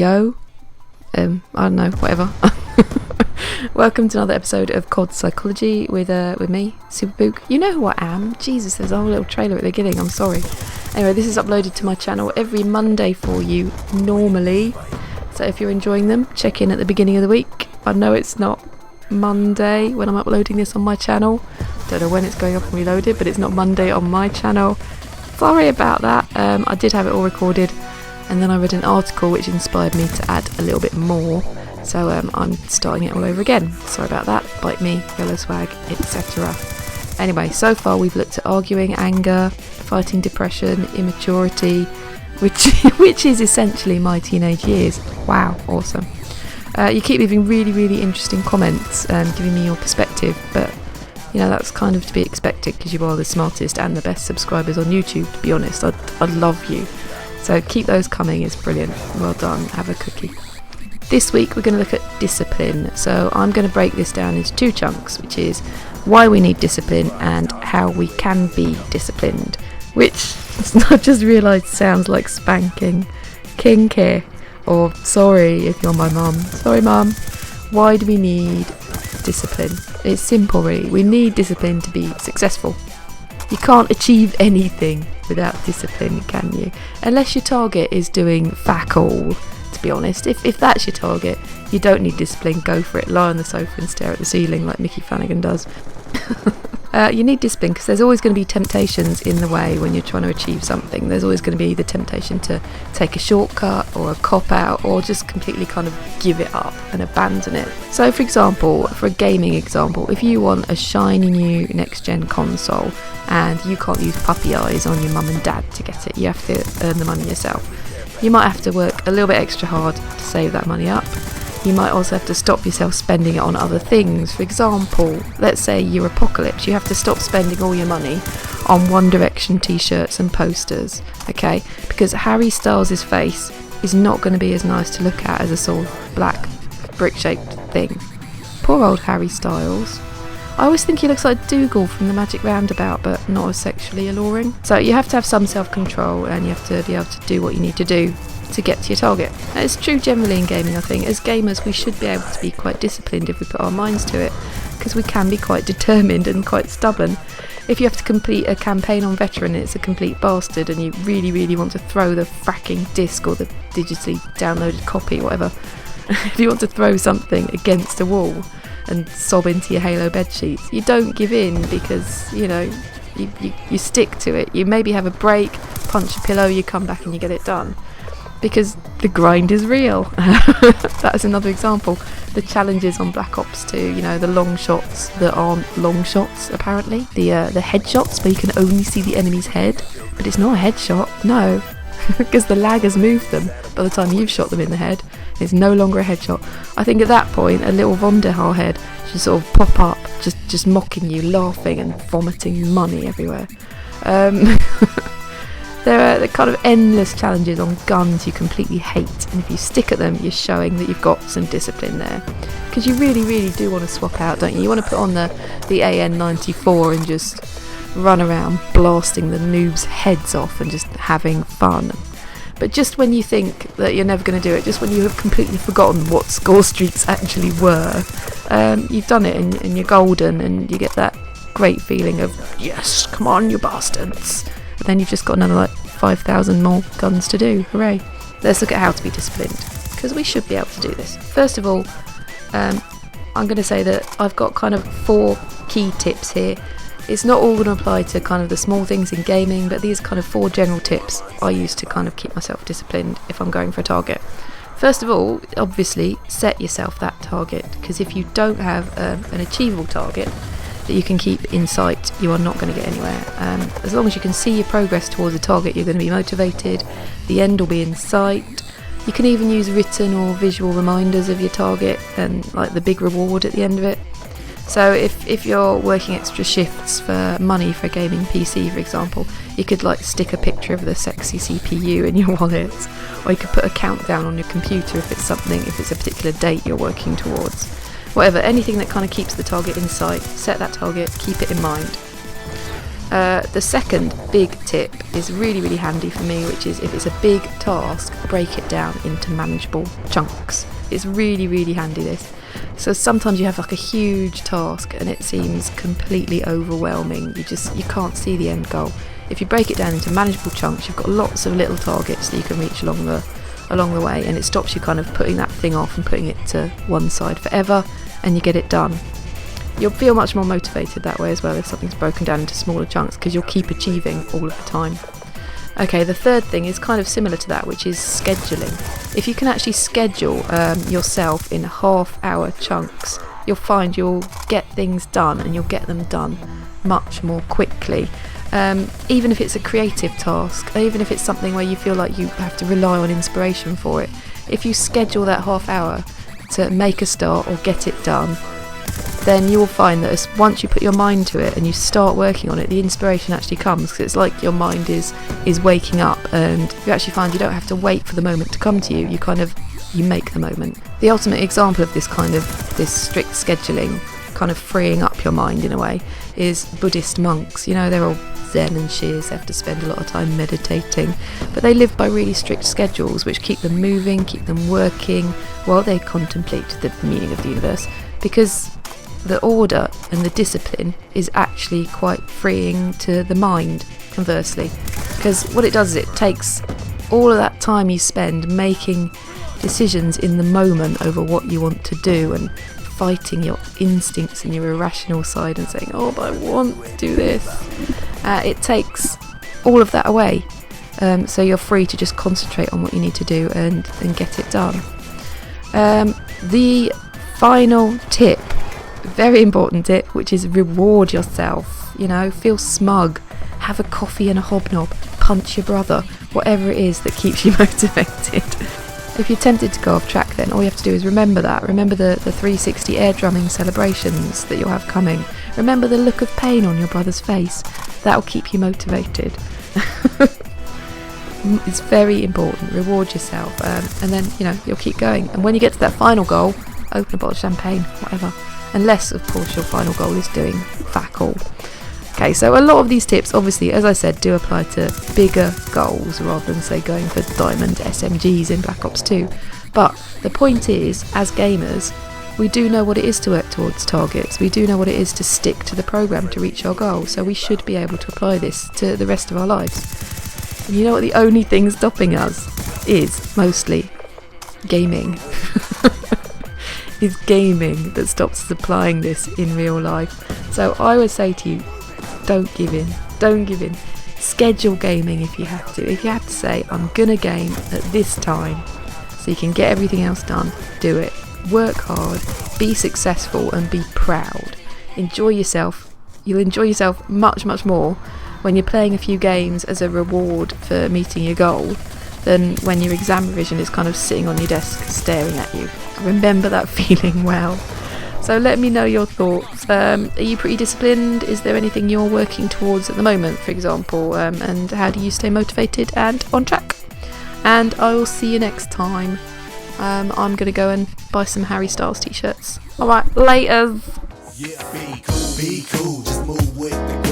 Yo. I don't know, whatever. Welcome to another episode of CoD Psychology with me, Superbook. You know who I am. Jesus, there's a whole little trailer at the beginning, I'm sorry. Anyway, this is uploaded to my channel every Monday for you, normally. So if you're enjoying them, check in at the beginning of the week. I know it's not Monday when I'm uploading this on my channel. Don't know when it's going up and reloaded, but it's not Monday on my channel. Sorry about that. I did have it all recorded, and then I read an article which inspired me to add a little bit more. So I'm starting it all over again. Sorry about that. Bite me, yellow swag, etc. Anyway, so far we've looked at arguing, anger, fighting depression, immaturity, which is essentially my teenage years. Wow, awesome. You keep leaving really interesting comments and giving me your perspective, but you know, that's kind of to be expected because you are the smartest and the best subscribers on YouTube, to be honest. I love you. So keep those coming, it's brilliant. Well done, have a cookie. This week we're going to look at discipline. So I'm going to break this down into two chunks, which is why we need discipline and how we can be disciplined, which I've just realised sounds like spanking. Kinky. Or sorry if you're my mum. Sorry mum. Why do we need discipline? It's simple really. We need discipline to be successful. You can't achieve anything without discipline, can you? Unless your target is doing fuck all, to be honest. If that's your target, you don't need discipline, go for it. Lie on the sofa and stare at the ceiling like Mickey Flanagan does. You need discipline because there's always going to be temptations in the way when you're trying to achieve something. There's always going to be the temptation to take a shortcut or a cop-out or just completely kind of give it up and abandon it. So for example, for a gaming example, if you want a shiny new next-gen console and you can't use puppy eyes on your mum and dad to get it, you have to earn the money yourself. You might have to work a little bit extra hard to save that money up. You might also have to stop yourself spending it on other things. For example, let's say you're Apocalypse. You have to stop spending all your money on One Direction t-shirts and posters, okay? Because Harry Styles' face is not going to be as nice to look at as a sort of black brick-shaped thing. Poor old Harry Styles. I always think he looks like Dougal from the Magic Roundabout, but not as sexually alluring. So you have to have some self-control and you have to be able to do what you need to do to get to your target. It's true generally in gaming, I think. As gamers, we should be able to be quite disciplined if we put our minds to it, because we can be quite determined and quite stubborn. If you have to complete a campaign on Veteran and it's a complete bastard and you really want to throw the fracking disc or the digitally downloaded copy, whatever, if you want to throw something against a wall and sob into your Halo bedsheets, you don't give in because, you know, you stick to it. You maybe have a break, punch a pillow, you come back and you get it done. Because the grind is real. That's another example. The challenges on Black Ops 2, you know, the long shots that aren't long shots, apparently. The headshots where you can only see the enemy's head, but it's not a headshot, no. Because the lag has moved them by the time you've shot them in the head. It's no longer a headshot. I think at that point, a little Von der Haar head should sort of pop up, just mocking you, laughing and vomiting money everywhere. There are the kind of endless challenges on guns you completely hate, and if you stick at them, you're showing that you've got some discipline there. Because you really do want to swap out, don't you? You want to put on the AN94 and just run around blasting the noobs' heads off and just having fun. But just when you think that you're never going to do it, just when you have completely forgotten what score streaks actually were, you've done it and you're golden and you get that great feeling of, yes, come on, you bastards. But then you've just got another 5,000 more guns to do. Hooray. Let's look at how to be disciplined, because we should be able to do this. First of all, I'm going to say that I've got kind of 4 key tips here. It's not all going to apply to kind of the small things in gaming, but these kind of 4 general tips I use to kind of keep myself disciplined if I'm going for a target. First of all, obviously, set yourself that target, because if you don't have an achievable target that you can keep in sight, you are not going to get anywhere. As long as you can see your progress towards a target, you're going to be motivated, the end will be in sight. You can even use written or visual reminders of your target and like the big reward at the end of it. So if you're working extra shifts for money for a gaming PC, for example, you could like stick a picture of the sexy CPU in your wallet, or you could put a countdown on your computer if it's a particular date you're working towards. Whatever, anything that kind of keeps the target in sight, set that target, keep it in mind. The second big tip is really handy for me, which is if it's a big task, break it down into manageable chunks. It's really handy, this. So sometimes you have like a huge task and it seems completely overwhelming. You can't see the end goal. If you break it down into manageable chunks, you've got lots of little targets that you can reach along the way, and it stops you kind of putting that thing off and putting it to one side forever, and you get it done. You'll feel much more motivated that way as well if something's broken down into smaller chunks, because you'll keep achieving all of the time. Okay, the third thing is kind of similar to that, which is scheduling. If you can actually schedule yourself in half-hour chunks, you'll find you'll get things done, and you'll get them done much more quickly. Even if it's a creative task, even if it's something where you feel like you have to rely on inspiration for it, if you schedule that half hour to make a start or get it done, then you will find that once you put your mind to it and you start working on it, the inspiration actually comes, because it's like your mind is waking up, and you actually find you don't have to wait for the moment to come to you. You make the moment. The ultimate example of this strict scheduling, kind of freeing up your mind in a way, is Buddhist monks. They're all Zen and Shias, they have to spend a lot of time meditating, but they live by really strict schedules which keep them moving, keep them working while they contemplate the meaning of the universe, because the order and the discipline is actually quite freeing to the mind, conversely, because what it does is it takes all of that time you spend making decisions in the moment over what you want to do and fighting your instincts and your irrational side and saying, oh, but I want to do this. It takes all of that away, so you're free to just concentrate on what you need to do and get it done. The final tip, very important tip, which is reward yourself. Feel smug, have a coffee and a hobnob, punch your brother, whatever it is that keeps you motivated. If you're tempted to go off track, then all you have to do is remember the 360 air drumming celebrations that you'll have coming. Remember the look of pain on your brother's face. That'll keep you motivated. It's very important. Reward yourself, and then you'll keep going. And when you get to that final goal, open a bottle of champagne, whatever. Unless, of course, your final goal is doing fuck all. Okay, so a lot of these tips, obviously, as I said, do apply to bigger goals rather than, say, going for diamond SMGs in Black Ops 2. But the point is, as gamers, we do know what it is to work towards targets. We do know what it is to stick to the program to reach our goal. So we should be able to apply this to the rest of our lives. And you know what the only thing stopping us is? Mostly gaming. It's gaming that stops us applying this in real life. So I would say to you, don't give in. Schedule gaming if you have to. If you have to say, I'm gonna game at this time so you can get everything else done, do it. Work hard, be successful, and be proud. Enjoy yourself. You'll enjoy yourself much more when you're playing a few games as a reward for meeting your goal than when your exam revision is kind of sitting on your desk staring at you. Remember that feeling well. So let me know your thoughts. Are you pretty disciplined? Is there anything you're working towards at the moment, for example? And how do you stay motivated and on track? And I will see you next time. I'm going to go and buy some Harry Styles t-shirts. Alright, later. Yeah, be cool, just move with the